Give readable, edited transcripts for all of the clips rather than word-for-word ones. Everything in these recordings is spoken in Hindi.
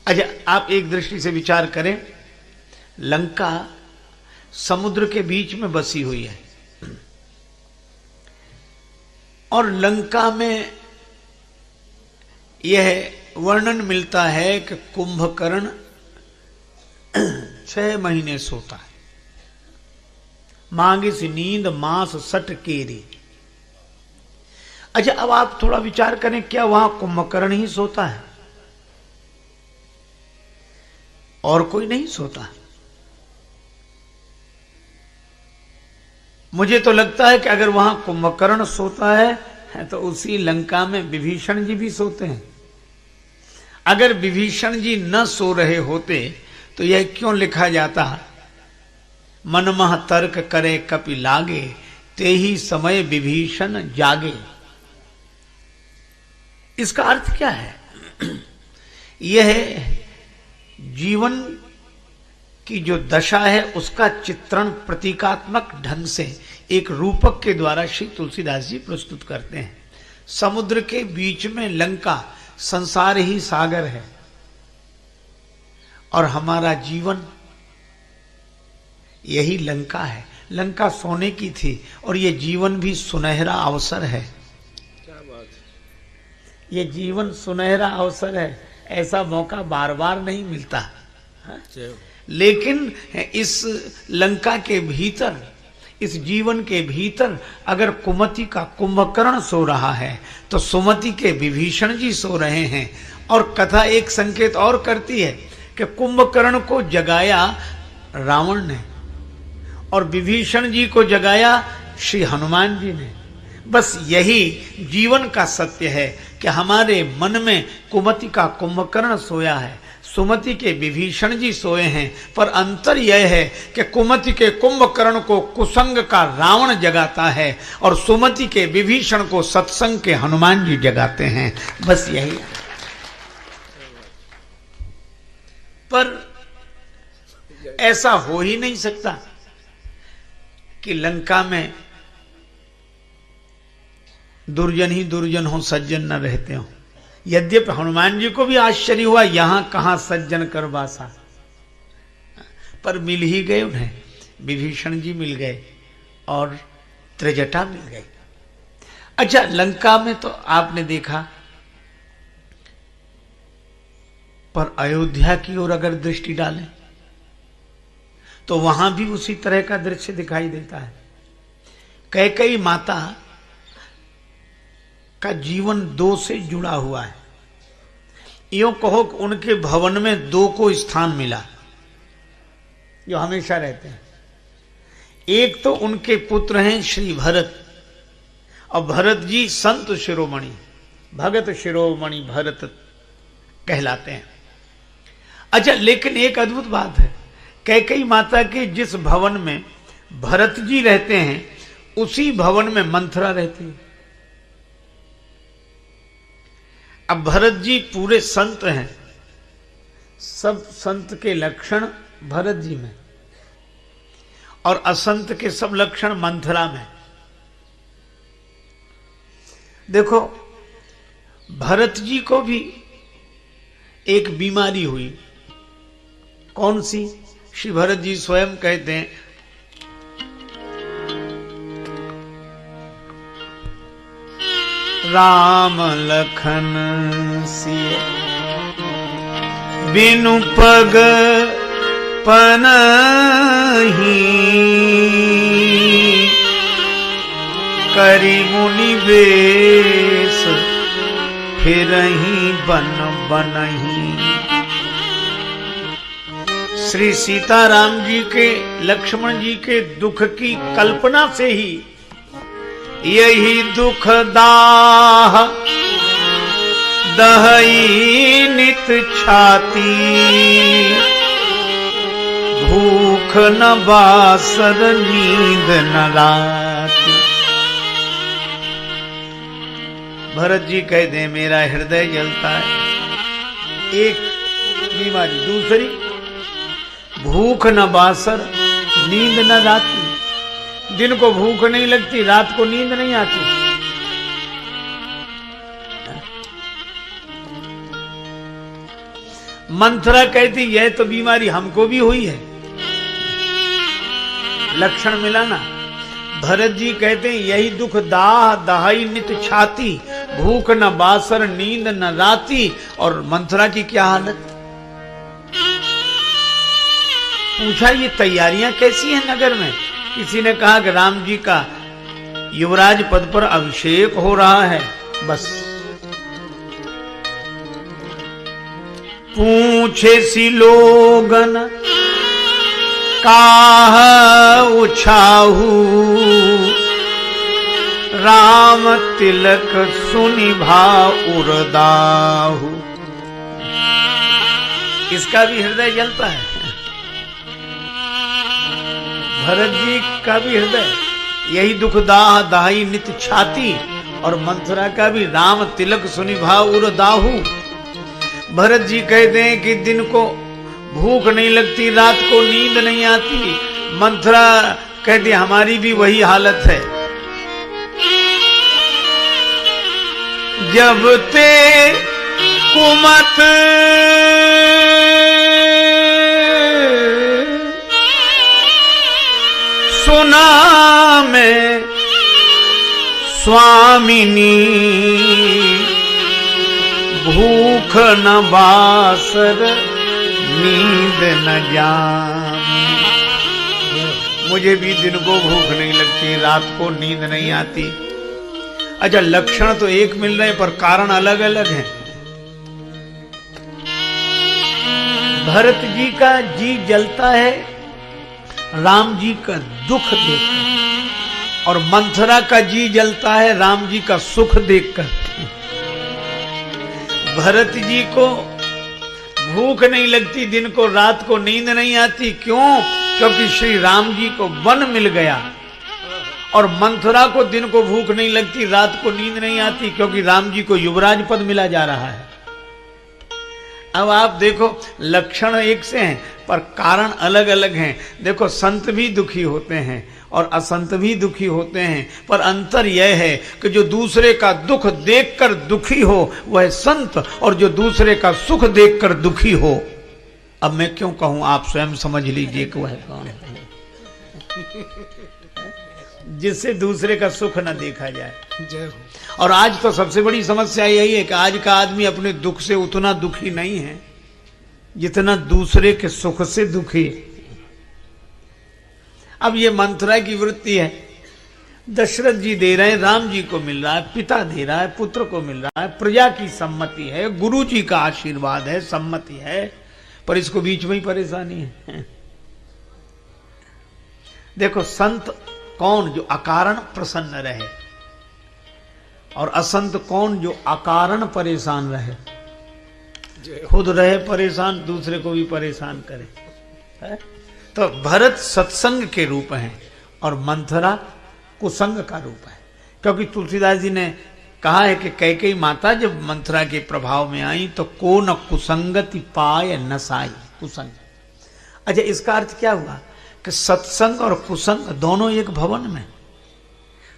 अच्छा, आप एक दृष्टि से विचार करें, लंका समुद्र के बीच में बसी हुई है और लंका में यह वर्णन मिलता है कि कुंभकर्ण 6 महीने सोता है। मांगिस नींद मास सट केरी। अच्छा, अब आप थोड़ा विचार करें, क्या वहां कुंभकर्ण ही सोता है और कोई नहीं सोता? मुझे तो लगता है कि अगर वहां कुंभकर्ण सोता है तो उसी लंका में विभीषण जी भी सोते हैं। अगर विभीषण जी न सो रहे होते तो यह क्यों लिखा जाता, मनमह तर्क करे कपि लागे, ते ही समय विभीषण जागे। इसका अर्थ क्या है? यह जीवन की जो दशा है उसका चित्रण प्रतीकात्मक ढंग से एक रूपक के द्वारा श्री तुलसीदास जी प्रस्तुत करते हैं। समुद्र के बीच में लंका, संसार ही सागर है और हमारा जीवन यही लंका है। लंका सोने की थी और यह जीवन भी सुनहरा अवसर है। क्या बात है। ये जीवन सुनहरा अवसर है, ऐसा मौका बार बार नहीं मिलता। लेकिन इस लंका के भीतर, इस जीवन के भीतर अगर कुमति का कुंभकर्ण सो रहा है तो सुमति के विभीषण जी सो रहे हैं। और कथा एक संकेत और करती है कि कुंभकर्ण को जगाया रावण ने और विभीषण जी को जगाया श्री हनुमान जी ने। बस यही जीवन का सत्य है कि हमारे मन में कुमति का कुंभकर्ण सोया है, सुमति के विभीषण जी सोए हैं, पर अंतर यह है कि कुमति के कुंभकर्ण को कुसंग का रावण जगाता है और सुमति के विभीषण को सत्संग के हनुमान जी जगाते हैं। बस यही है। पर ऐसा हो ही नहीं सकता कि लंका में दुर्जन ही दुर्जन हो, सज्जन न रहते हो। यद्यपि हनुमान जी को भी आश्चर्य हुआ, यहां कहां सज्जन कर बासा, पर मिल ही गए उन्हें। विभीषण जी मिल गए और त्रिजटा मिल गई। अच्छा, लंका में तो आपने देखा, पर अयोध्या की ओर अगर दृष्टि डालें तो वहां भी उसी तरह का दृश्य दिखाई देता है। कैकेयी माता का जीवन 2 से जुड़ा हुआ है। यूं कहो कि उनके भवन में 2 को स्थान मिला जो हमेशा रहते हैं। एक तो उनके पुत्र हैं श्री भरत, और भरत जी संत शिरोमणि, भगत शिरोमणि भरत कहलाते हैं। अच्छा, लेकिन एक अद्भुत बात है, कैकेयी माता के जिस भवन में भरत जी रहते हैं उसी भवन में मंथरा रहती है। अब भरत जी पूरे संत हैं, सब संत के लक्षण भरत जी में और असंत के सब लक्षण मंथरा में। देखो, भरत जी को भी एक बीमारी हुई। कौन सी? श्री भरत जी स्वयं कहते हैं, राम लखन सिय बिनु पग पनहि, करि मुनि बेश फिरहि बन बनहि। श्री सीताराम जी के, लक्ष्मण जी के दुख की कल्पना से ही यही दुख दाह दहई नित छाती, भूख न बासर नींद न लाती। भरत जी कहते हैं मेरा हृदय जलता है। एक बीमारी, दूसरी भूख न बासर नींद न लाती। दिन को भूख नहीं लगती, रात को नींद नहीं आती। मंथरा कहती यह तो बीमारी हमको भी हुई है, लक्षण मिला ना। भरत जी कहते हैं यही दुख दाह दहाई नित छाती, भूख न बासर नींद न राती। और मंथरा की क्या हालत? पूछा ये तैयारियां कैसी हैं नगर में? किसी ने कहा कि राम जी का युवराज पद पर अभिषेक हो रहा है। बस पूछे सी लोगन काह उछाहू, राम तिलक सुनि भाव उरदाहू। इसका भी हृदय जलता है, भरत जी का भी हृदय। यही दुख दाह दाही नित छाती, और मंथरा का भी राम तिलक सुनि भाव उरदाहू। भरत जी कहते हैं कि दिन को भूख नहीं लगती, रात को नींद नहीं आती। मंथरा कहती हमारी भी वही हालत है। जब ते कुमत सुना में स्वामिनी, भूख न बासर नींद न जामी। मुझे भी दिन को भूख नहीं लगती, रात को नींद नहीं आती। अच्छा, लक्षण तो एक मिल रहे पर कारण अलग अलग हैं। भरत जी का जी जलता है राम जी का दुख देखकर, और मंथरा का जी जलता है राम जी का सुख देखकर। भरत जी को भूख नहीं लगती, दिन को रात को नींद नहीं आती। क्यों? क्योंकि श्री राम जी को वन मिल गया। और मंथरा को दिन को भूख नहीं लगती, रात को नींद नहीं आती, क्योंकि राम जी को युवराज पद मिला जा रहा है। अब आप देखो, लक्षण एक से हैं पर कारण अलग अलग हैं। देखो, संत भी दुखी होते हैं और असंत भी दुखी होते हैं, पर अंतर यह है कि जो दूसरे का दुख देखकर दुखी हो वह संत, और जो दूसरे का सुख देखकर दुखी हो, अब मैं क्यों कहूं, आप स्वयं समझ लीजिए कि वह कौन है। जिससे दूसरे का सुख न देखा जाए। जय हो। और आज तो सबसे बड़ी समस्या यही है कि आज का आदमी अपने दुख से उतना दुखी नहीं है जितना दूसरे के सुख से दुखी है। अब ये मंथरा की वृत्ति है। दशरथ जी दे रहे हैं, राम जी को मिल रहा है, पिता दे रहा है, पुत्र को मिल रहा है, प्रजा की सम्मति है, गुरु जी का आशीर्वाद है, सम्मति है, पर इसको बीच में ही परेशानी है। देखो, संत कौन जो अकारण प्रसन्न रहे, और असंत कौन जो अकारण परेशान रहे। खुद रहे परेशान, दूसरे को भी परेशान करे है? तो भरत सत्संग के रूप हैं और मंथरा कुसंग का रूप है। क्योंकि तुलसीदास जी ने कहा है कि कैकेयी माता जब मंथरा के प्रभाव में आई तो को न कुसंगति पाय नसाई, कुसंग। अच्छा, इसका अर्थ क्या हुआ कि सत्संग और कुसंग दोनों एक भवन में,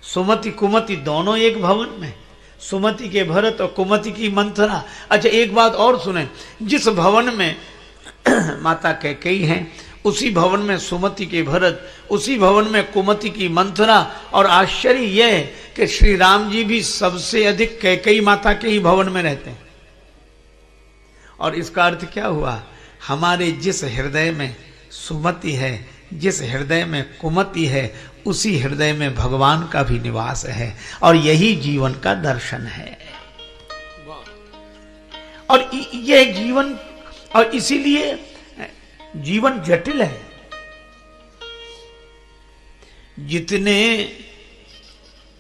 सुमति कुमति दोनों एक भवन में, सुमति के भरत और कुमति की मंथरा। अच्छा, एक बात और सुने, जिस भवन में माता कैकेयी हैं उसी भवन में सुमति के भरत, उसी भवन में कुमति की मंथरा। और आश्चर्य यह है कि श्री राम जी भी सबसे अधिक कैकेयी माता के ही भवन में रहते हैं। और इसका अर्थ क्या हुआ, हमारे जिस हृदय में सुमति है, जिस हृदय में कुमति है, उसी हृदय में भगवान का भी निवास है, और यही जीवन का दर्शन है। और यह जीवन, और इसीलिए जीवन जटिल है। जितने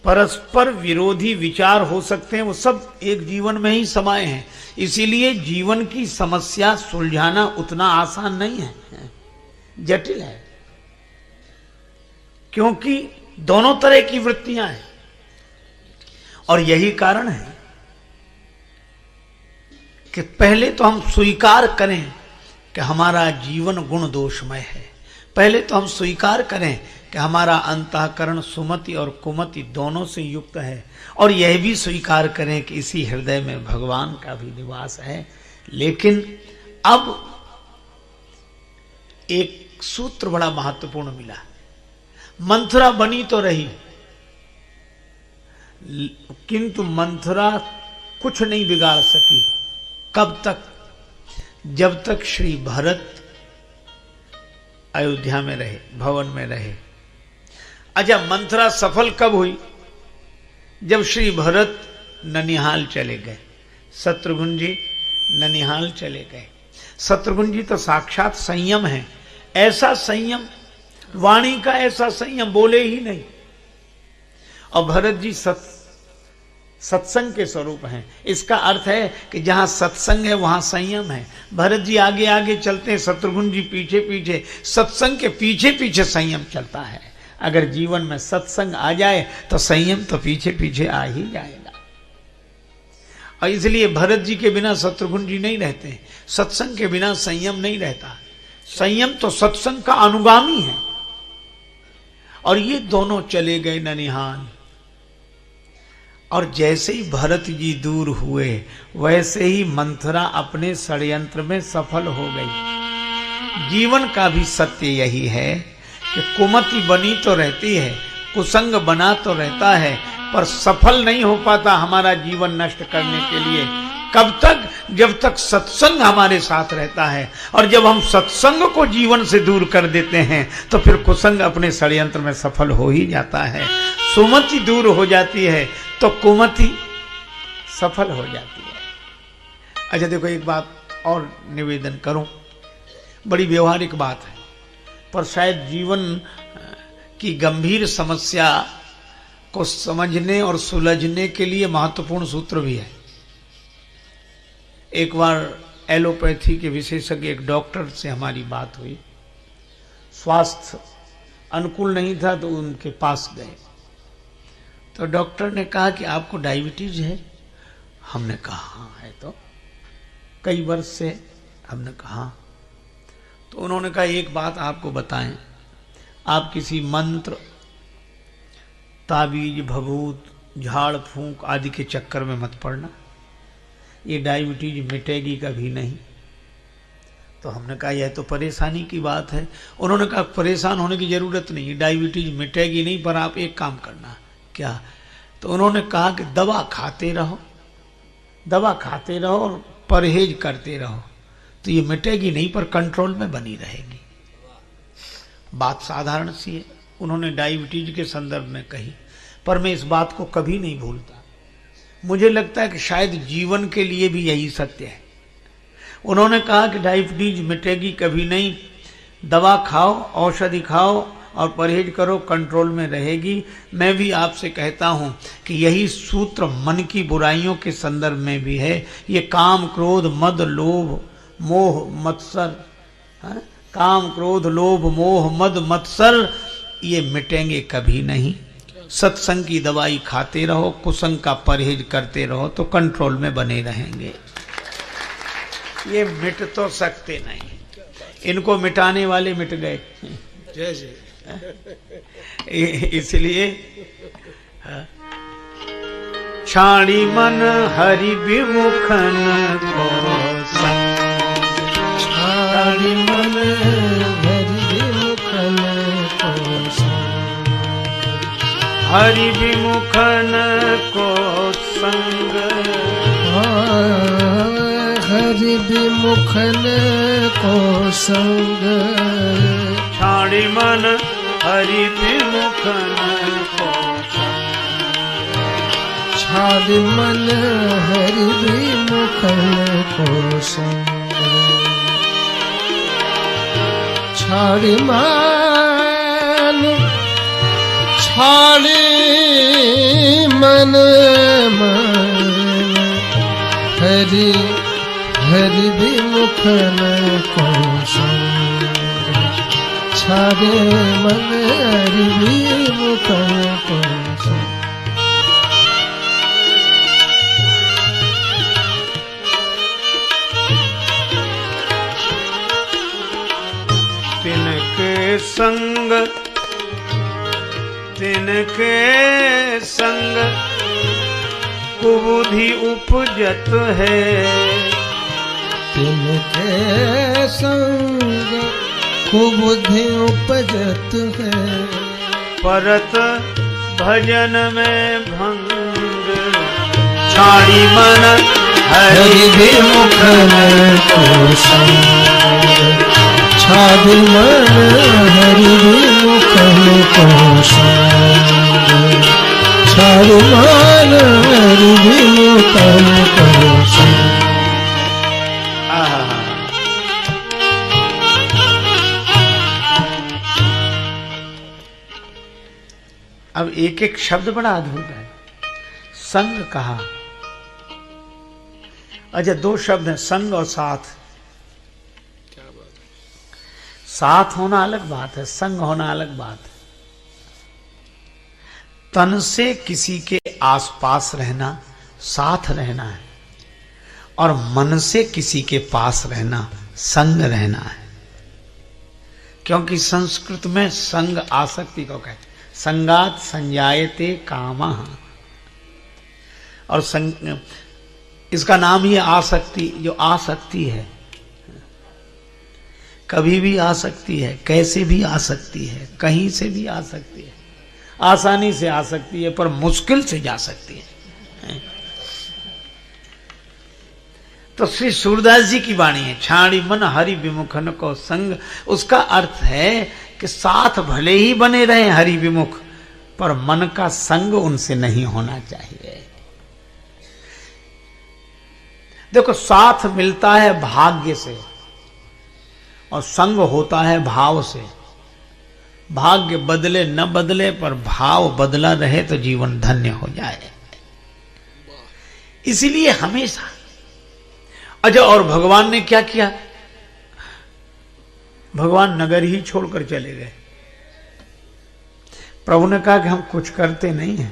परस्पर विरोधी विचार हो सकते हैं वो सब एक जीवन में ही समाये हैं। इसीलिए जीवन की समस्या सुलझाना उतना आसान नहीं है, जटिल है, क्योंकि दोनों तरह की वृत्तियां हैं। और यही कारण है कि पहले तो हम स्वीकार करें कि हमारा जीवन गुण दोषमय है। पहले तो हम स्वीकार करें कि हमारा अंतःकरण सुमति और कुमति दोनों से युक्त है, और यह भी स्वीकार करें कि इसी हृदय में भगवान का भी निवास है। लेकिन अब एक सूत्र बड़ा महत्वपूर्ण मिला। मंथरा बनी तो रही, किंतु मंथरा कुछ नहीं बिगाड़ सकी। कब तक? जब तक श्री भरत अयोध्या में रहे, भवन में रहे। अच्छा, मंथरा सफल कब हुई? जब श्री भरत ननिहाल चले गए, शत्रुघ्न जी ननिहाल चले गए। शत्रुघ्न जी तो साक्षात संयम है, ऐसा संयम, वाणी का ऐसा संयम, बोले ही नहीं। और भरत जी सत्संग के स्वरूप हैं। इसका अर्थ है कि जहां सत्संग है वहां संयम है। भरत जी आगे आगे चलते हैं, शत्रुघ्न जी पीछे पीछे। सत्संग के पीछे पीछे संयम चलता है। अगर जीवन में सत्संग आ जाए तो संयम तो पीछे पीछे आ ही जाएगा। और इसलिए भरत जी के बिना शत्रुघ्न जी नहीं रहते, सत्संग के बिना संयम नहीं रहता। संयम तो सत्संग का अनुगामी है। और ये दोनों चले गए ननिहाल। और जैसे ही भरत जी दूर हुए, वैसे ही मंथरा अपने षड्यंत्र में सफल हो गई। जीवन का भी सत्य यही है कि कुमति बनी तो रहती है, कुसंग बना तो रहता है, पर सफल नहीं हो पाता हमारा जीवन नष्ट करने के लिए। कब तक? जब तक सत्संग हमारे साथ रहता है। और जब हम सत्संग को जीवन से दूर कर देते हैं तो फिर कुसंग अपने षड्यंत्र में सफल हो ही जाता है। सुमति दूर हो जाती है तो कुमति सफल हो जाती है। अच्छा देखो, एक बात और निवेदन करूं, बड़ी व्यवहारिक बात है, पर शायद जीवन की गंभीर समस्या को समझने और सुलझने के लिए महत्वपूर्ण सूत्र भी है। एक बार एलोपैथी के विशेषज्ञ एक डॉक्टर से हमारी बात हुई। स्वास्थ्य अनुकूल नहीं था तो उनके पास गए। तो डॉक्टर ने कहा कि आपको डायबिटीज है? हमने कहा हाँ है, तो कई वर्ष से। हमने कहा। तो उन्होंने कहा एक बात आपको बताएं, आप किसी मंत्र, ताबीज, भभूत, झाड़ फूंक आदि के चक्कर में मत पड़ना, ये डायबिटीज मिटेगी कभी नहीं। तो हमने कहा यह तो परेशानी की बात है। उन्होंने कहा परेशान होने की जरूरत नहीं, डायबिटीज मिटेगी नहीं, पर आप एक काम करना। क्या? तो उन्होंने कहा कि दवा खाते रहो, दवा खाते रहो और परहेज करते रहो, तो ये मिटेगी नहीं पर कंट्रोल में बनी रहेगी। बात साधारण सी है, उन्होंने डायबिटीज के संदर्भ में कही, पर मैं इस बात को कभी नहीं भूलता। मुझे लगता है कि शायद जीवन के लिए भी यही सत्य है। उन्होंने कहा कि डायबिटीज मिटेगी कभी नहीं, दवा खाओ, औषधि खाओ और परहेज करो, कंट्रोल में रहेगी। मैं भी आपसे कहता हूं कि यही सूत्र मन की बुराइयों के संदर्भ में भी है। ये काम, क्रोध, मद, लोभ, मोह, मत्सर, काम, क्रोध, लोभ, मोह, मद, मत्सर, ये मिटेंगे कभी नहीं। सत्संग की दवाई खाते रहो, कुसंग का परहेज करते रहो, तो कंट्रोल में बने रहेंगे। ये मिट तो सकते नहीं, इनको मिटाने वाले मिट गए। जय जय। इसलिए छाड़ी मन हरि विमुखन को संग, छाड़ी मन हरि विमुखन को संग, हरि विमुखन को संग, हरि विमुखन को संग, छाड़ी मन हरि विमुखन को संग, छाड़ी मन हरि विमुखन को संग, छाड़ी मन, छाड़ी मन, हरि हरि विमुखन को संग, छाड़े मन हरि विमुखन को संग। तिनके संग, तिनके संग कुबुद्धि उपजत है, तिनके संग कुबुद्धि उपजत है। परत भजन में भंग छाड़ी मन हरि विमुख को संग। छाड़ी मन हरि विमुख को संग। छाड़ी मन हरि विमुख को संग। अब एक एक शब्द बड़ा अद्भुत है। संग कहा, अच्छा दो शब्द हैं, संग और साथ। साथ होना अलग बात है, संग होना अलग बात है। तन से किसी के आसपास रहना साथ रहना है, और मन से किसी के पास रहना संग रहना है। क्योंकि संस्कृत में संग आसक्ति को कहते हैं। संगात संजायते कामः, और इसका नाम ही आसक्ति, जो आसक्ति है कभी भी आ सकती है, कैसे भी आ सकती है, कहीं से भी आ सकती है, आसानी से आ सकती है, पर मुश्किल से जा सकती है। तो श्री सूरदास जी की वाणी है, छाड़ी मन हरि विमुखन को संग। उसका अर्थ है कि साथ भले ही बने रहे हरि विमुख, पर मन का संग उनसे नहीं होना चाहिए। देखो, साथ मिलता है भाग्य से और संग होता है भाव से। भाग्य बदले न बदले, पर भाव बदला रहे तो जीवन धन्य हो जाए। इसीलिए हमेशा, अच्छा और भगवान ने क्या किया? भगवान नगर ही छोड़कर चले गए। प्रभु ने कहा कि हम कुछ करते नहीं हैं।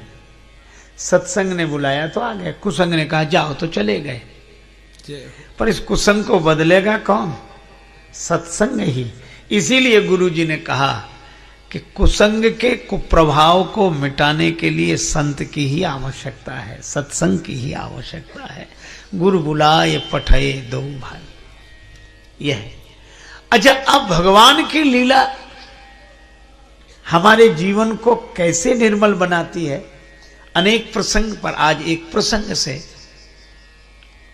सत्संग ने बुलाया तो आ गए, कुसंग ने कहा जाओ तो चले गए। पर इस कुसंग को बदलेगा कौन? सत्संग ही। इसीलिए गुरु जी ने कहा कि कुसंग के कुप्रभाव को मिटाने के लिए संत की ही आवश्यकता है, सत्संग की ही आवश्यकता है। गुरु बुलाए पठये दो भाई, यह है। अच्छा, अब भगवान की लीला हमारे जीवन को कैसे निर्मल बनाती है? अनेक प्रसंग पर आज एक प्रसंग से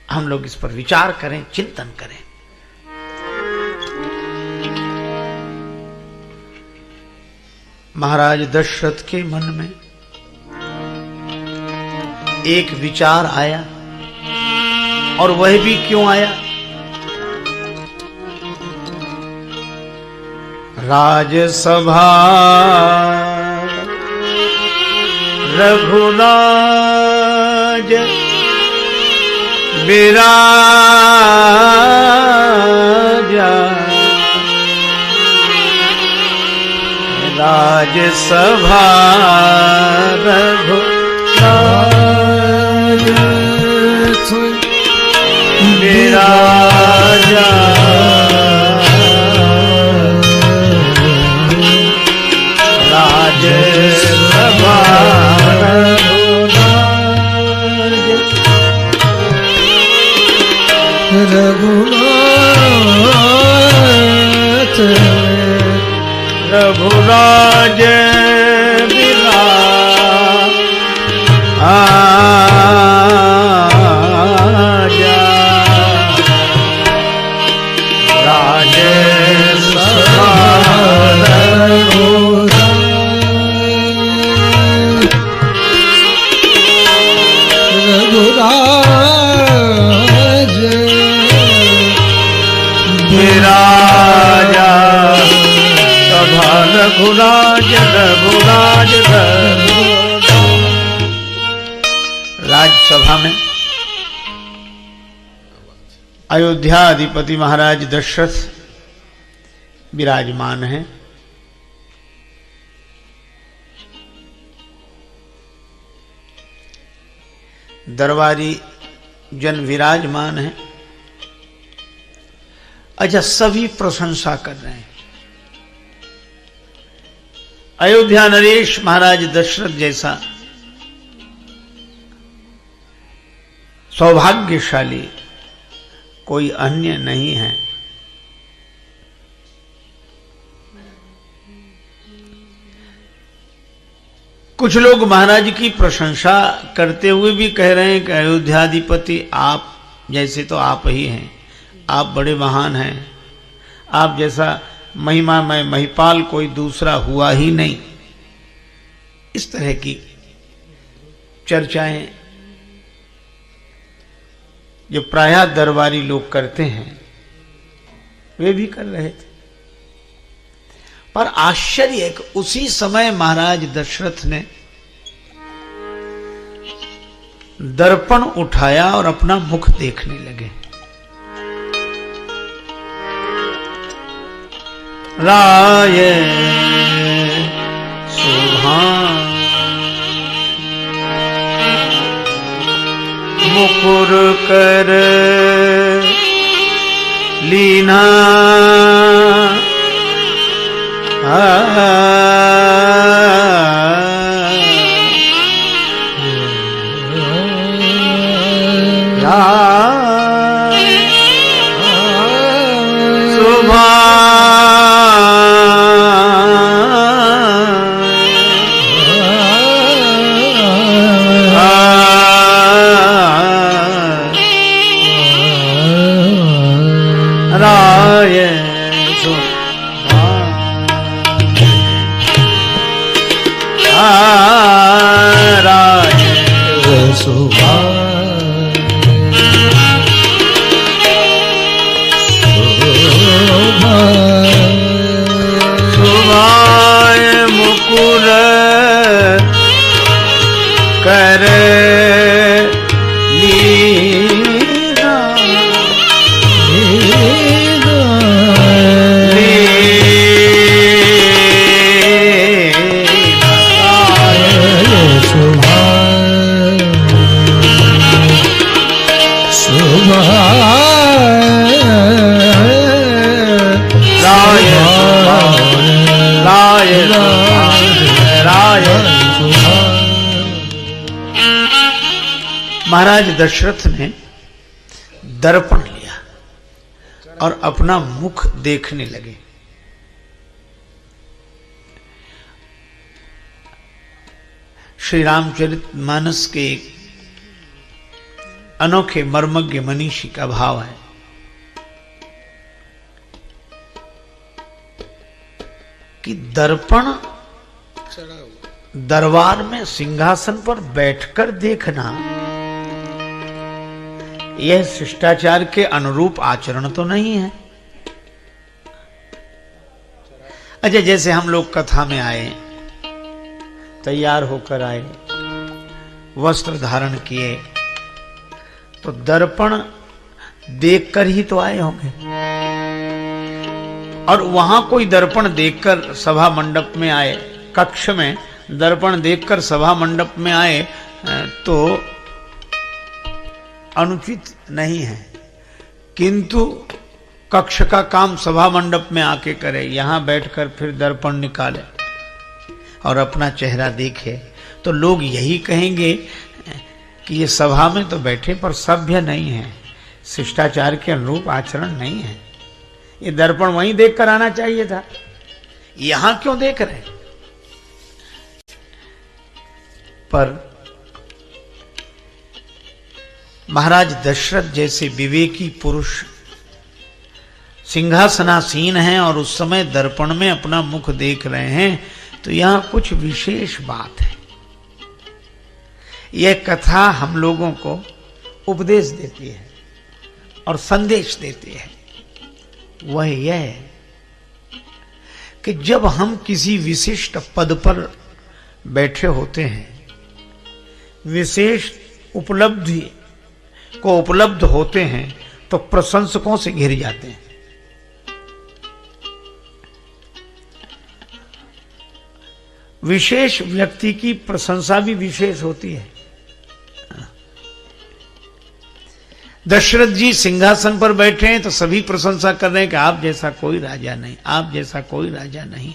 हम लोग इस पर विचार करें, चिंतन करें। महाराज दशरथ के मन में एक विचार आया, और वह भी क्यों आया? राजसभा रघुराज विराजा, राजसभा रघुराज विराजा, राजसभा रघुनाथ रघुराज विराजा, राजसभा रघुराज विराजा, सभा रघुराज रघुराज। राज्यसभा में अयोध्या अधिपति महाराज दशरथ विराजमान हैं। दरबारी जन विराजमान हैं। अच्छा, सभी प्रशंसा कर रहे हैं। अयोध्या नरेश महाराज दशरथ जैसा सौभाग्यशाली कोई अन्य नहीं है। कुछ लोग महाराज की प्रशंसा करते हुए भी कह रहे हैं कि अयोध्याधिपति आप जैसे तो आप ही हैं, आप बड़े महान हैं, आप जैसा महिमा में महिपाल कोई दूसरा हुआ ही नहीं। इस तरह की चर्चाएं जो प्रायः दरबारी लोग करते हैं वे भी कर रहे थे। पर आश्चर्य है कि उसी समय महाराज दशरथ ने दर्पण उठाया और अपना मुख देखने लगे। राय सुभान मुकुर कर लीना महाराज दशरथ ने दर्पण लिया और अपना मुख देखने लगे। श्री रामचरितमानस के अनोखे मर्मज्ञ मनीषी का भाव है कि दर्पण दरबार में सिंहासन पर बैठकर देखना यह शिष्टाचार के अनुरूप आचरण तो नहीं है। अच्छा, जैसे हम लोग कथा में आए, तैयार होकर आए, वस्त्र धारण किए, तो दर्पण देखकर ही तो आए होंगे। और वहां कोई दर्पण देखकर सभा मंडप में आए, कक्ष में दर्पण देखकर सभा मंडप में आए तो अनुचित नहीं है, किंतु कक्ष का काम सभा मंडप में आके करे, यहां बैठकर फिर दर्पण निकाले और अपना चेहरा देखे, तो लोग यही कहेंगे कि ये सभा में तो बैठे पर सभ्य नहीं है, शिष्टाचार के अनुरूप आचरण नहीं है। ये दर्पण वहीं देख कर आना चाहिए था, यहां क्यों देख रहे? पर महाराज दशरथ जैसे विवेकी पुरुष सिंहासनासीन हैं और उस समय दर्पण में अपना मुख देख रहे हैं, तो यहां कुछ विशेष बात है। यह कथा हम लोगों को उपदेश देती है और संदेश देती है। वह यह है कि जब हम किसी विशिष्ट पद पर बैठे होते हैं, विशेष उपलब्धि को उपलब्ध होते हैं, तो प्रशंसकों से घिर जाते हैं। विशेष व्यक्ति की प्रशंसा भी विशेष होती है। दशरथ जी सिंहासन पर बैठे हैं तो सभी प्रशंसा कर रहे हैं कि आप जैसा कोई राजा नहीं, आप जैसा कोई राजा नहीं।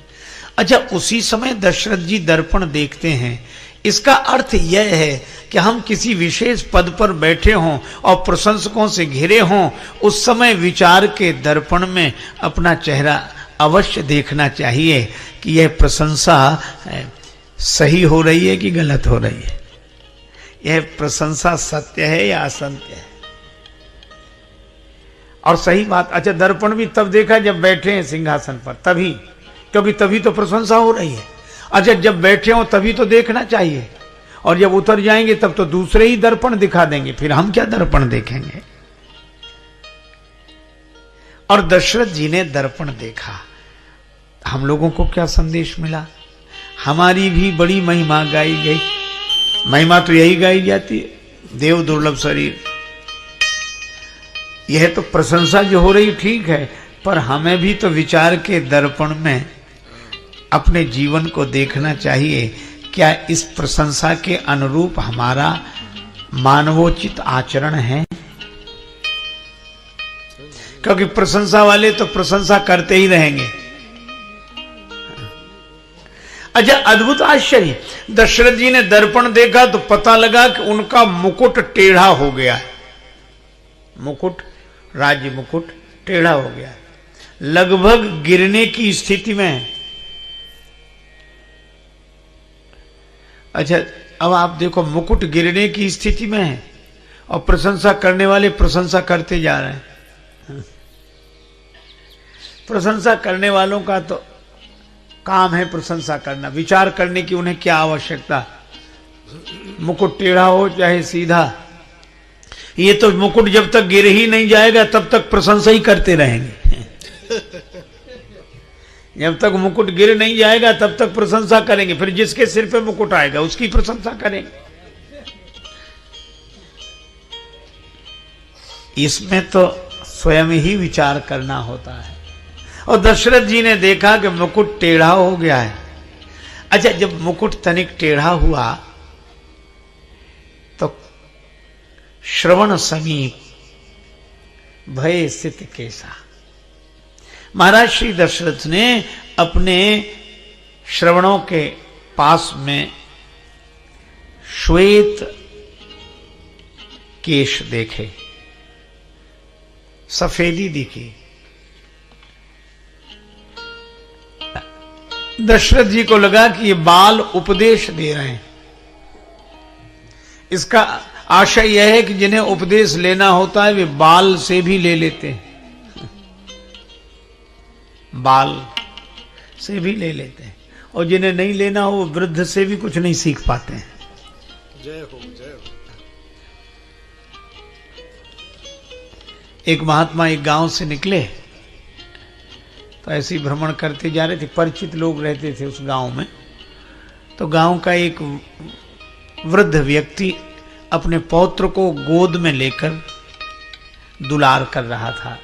अच्छा, उसी समय दशरथ जी दर्पण देखते हैं, इसका अर्थ यह है कि हम किसी विशेष पद पर बैठे हों और प्रशंसकों से घिरे हों, उस समय विचार के दर्पण में अपना चेहरा अवश्य देखना चाहिए कि यह प्रशंसा सही हो रही है कि गलत हो रही है, यह प्रशंसा सत्य है या असत्य है। और सही बात, अच्छा दर्पण भी तब देखा जब बैठे हैं सिंहासन पर, तभी, क्योंकि तभी तो प्रशंसा हो रही है। अच्छा जब बैठे हो तभी तो देखना चाहिए, और जब उतर जाएंगे तब तो दूसरे ही दर्पण दिखा देंगे, फिर हम क्या दर्पण देखेंगे। और दशरथ जी ने दर्पण देखा, हम लोगों को क्या संदेश मिला, हमारी भी बड़ी महिमा गाई गई। महिमा तो यही गाई जाती है, देव दुर्लभ शरीर। यह तो प्रशंसा जो हो रही ठीक है, पर हमें भी तो विचार के दर्पण में अपने जीवन को देखना चाहिए, क्या इस प्रशंसा के अनुरूप हमारा मानवोचित आचरण है। क्योंकि प्रशंसा वाले तो प्रशंसा करते ही रहेंगे। अच्छा अद्भुत आश्चर्य, दशरथ जी ने दर्पण देखा तो पता लगा कि उनका मुकुट टेढ़ा हो गया है। मुकुट, राज्य मुकुट टेढ़ा हो गया है, लगभग गिरने की स्थिति में है। अच्छा अब आप देखो, मुकुट गिरने की स्थिति में है और प्रशंसा करने वाले प्रशंसा करते जा रहे हैं। प्रशंसा करने वालों का तो काम है प्रशंसा करना, विचार करने की उन्हें क्या आवश्यकता, मुकुट टेढ़ा हो चाहे सीधा। ये तो मुकुट जब तक गिर ही नहीं जाएगा तब तक प्रशंसा ही करते रहेंगे। जब तक मुकुट गिर नहीं जाएगा तब तक प्रशंसा करेंगे, फिर जिसके सिर पे मुकुट आएगा उसकी प्रशंसा करेंगे। इसमें तो स्वयं ही विचार करना होता है। और दशरथ जी ने देखा कि मुकुट टेढ़ा हो गया है। अच्छा जब मुकुट तनिक टेढ़ा हुआ तो श्रवण समीप भय स्थित केसा, महाराज श्री दशरथ ने अपने श्रवणों के पास में श्वेत केश देखे, सफेदी दिखी। दशरथ जी को लगा कि ये बाल उपदेश दे रहे हैं। इसका आशय यह है कि जिन्हें उपदेश लेना होता है वे बाल से भी ले लेते हैं, बाल से भी ले लेते हैं, और जिन्हें नहीं लेना हो वो वृद्ध से भी कुछ नहीं सीख पाते हैं। जय हो जय हो। एक महात्मा एक गांव से निकले तो ऐसे ही भ्रमण करते जा रहे थे, परिचित लोग रहते थे उस गांव में। तो गांव का एक वृद्ध व्यक्ति अपने पौत्र को गोद में लेकर दुलार कर रहा था,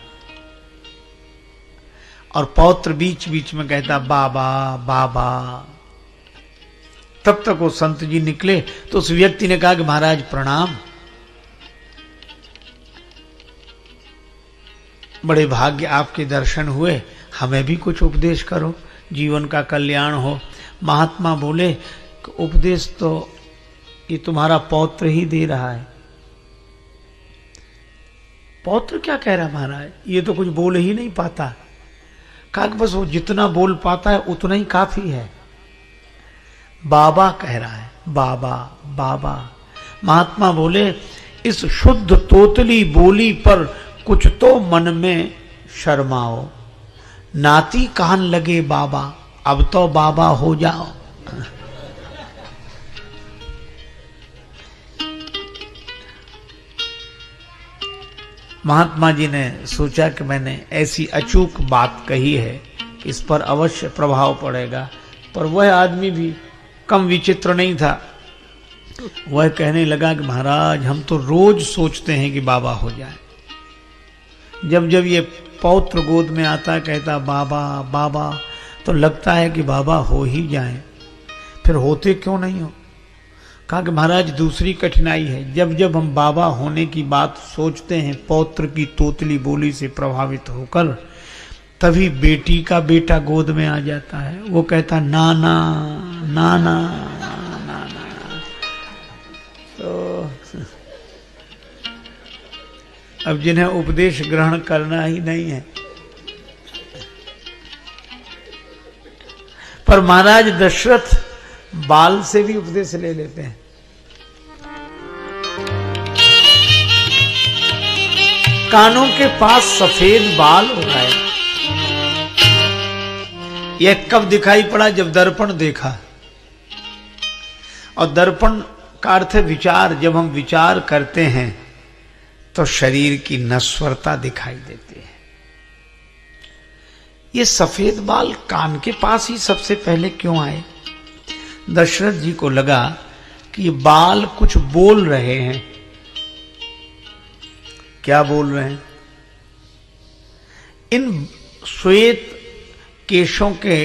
और पौत्र बीच बीच में कहता बाबा बाबा। तब तक वो संत जी निकले तो उस व्यक्ति ने कहा कि महाराज प्रणाम, बड़े भाग्य आपके दर्शन हुए, हमें भी कुछ उपदेश करो, जीवन का कल्याण हो। महात्मा बोले उपदेश तो ये तुम्हारा पौत्र ही दे रहा है। पौत्र क्या कह रहा है महाराज, ये तो कुछ बोल ही नहीं पाता। कहा कि बस वो जितना बोल पाता है उतना ही काफी है। बाबा कह रहा है, बाबा बाबा। महात्मा बोले इस शुद्ध तोतली बोली पर कुछ तो मन में शर्माओ, नाती कान लगे बाबा, अब तो बाबा हो जाओ। महात्मा जी ने सोचा कि मैंने ऐसी अचूक बात कही है, इस पर अवश्य प्रभाव पड़ेगा। पर वह आदमी भी कम विचित्र नहीं था। वह कहने लगा कि महाराज हम तो रोज सोचते हैं कि बाबा हो जाए। जब जब ये पौत्र गोद में आता कहता बाबा बाबा, तो लगता है कि बाबा हो ही जाए, फिर होते क्यों नहीं हो। कहा कि महाराज दूसरी कठिनाई है, जब जब हम बाबा होने की बात सोचते हैं पौत्र की तोतली बोली से प्रभावित होकर, तभी बेटी का बेटा गोद में आ जाता है। वो कहता नाना नाना नाना। अब जिन्हें उपदेश ग्रहण करना ही नहीं है। पर महाराज दशरथ बाल से भी उपदेश ले लेते हैं। कानों के पास सफेद बाल हो गए। यह कब दिखाई पड़ा? जब दर्पण देखा। और दर्पण का अर्थ है विचार। जब हम विचार करते हैं तो शरीर की नश्वरता दिखाई देती है। ये सफेद बाल कान के पास ही सबसे पहले क्यों आए? दशरथ जी को लगा कि ये बाल कुछ बोल रहे हैं। क्या बोल रहे हैं? इन श्वेत केशों के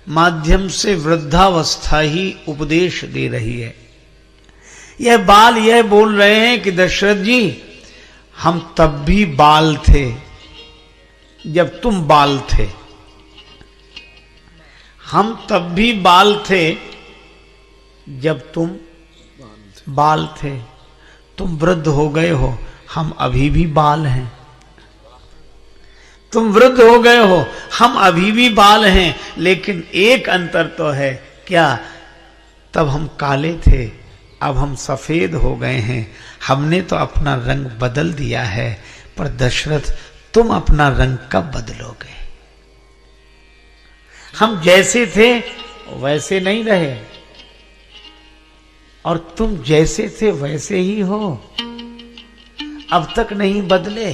माध्यम से वृद्धावस्था ही उपदेश दे रही है। यह बाल यह बोल रहे हैं कि दशरथ जी, हम तब भी बाल थे जब तुम बाल थे। हम तब भी बाल थे जब तुम बाल थे। तुम वृद्ध हो गए हो, हम अभी भी बाल हैं। तुम वृद्ध हो गए हो, हम अभी भी बाल हैं। लेकिन एक अंतर तो है, क्या? तब हम काले थे, अब हम सफेद हो गए हैं। हमने तो अपना रंग बदल दिया है, पर दशरथ तुम अपना रंग कब बदलोगे? हम जैसे थे वैसे नहीं रहे, और तुम जैसे थे वैसे ही हो, अब तक नहीं बदले।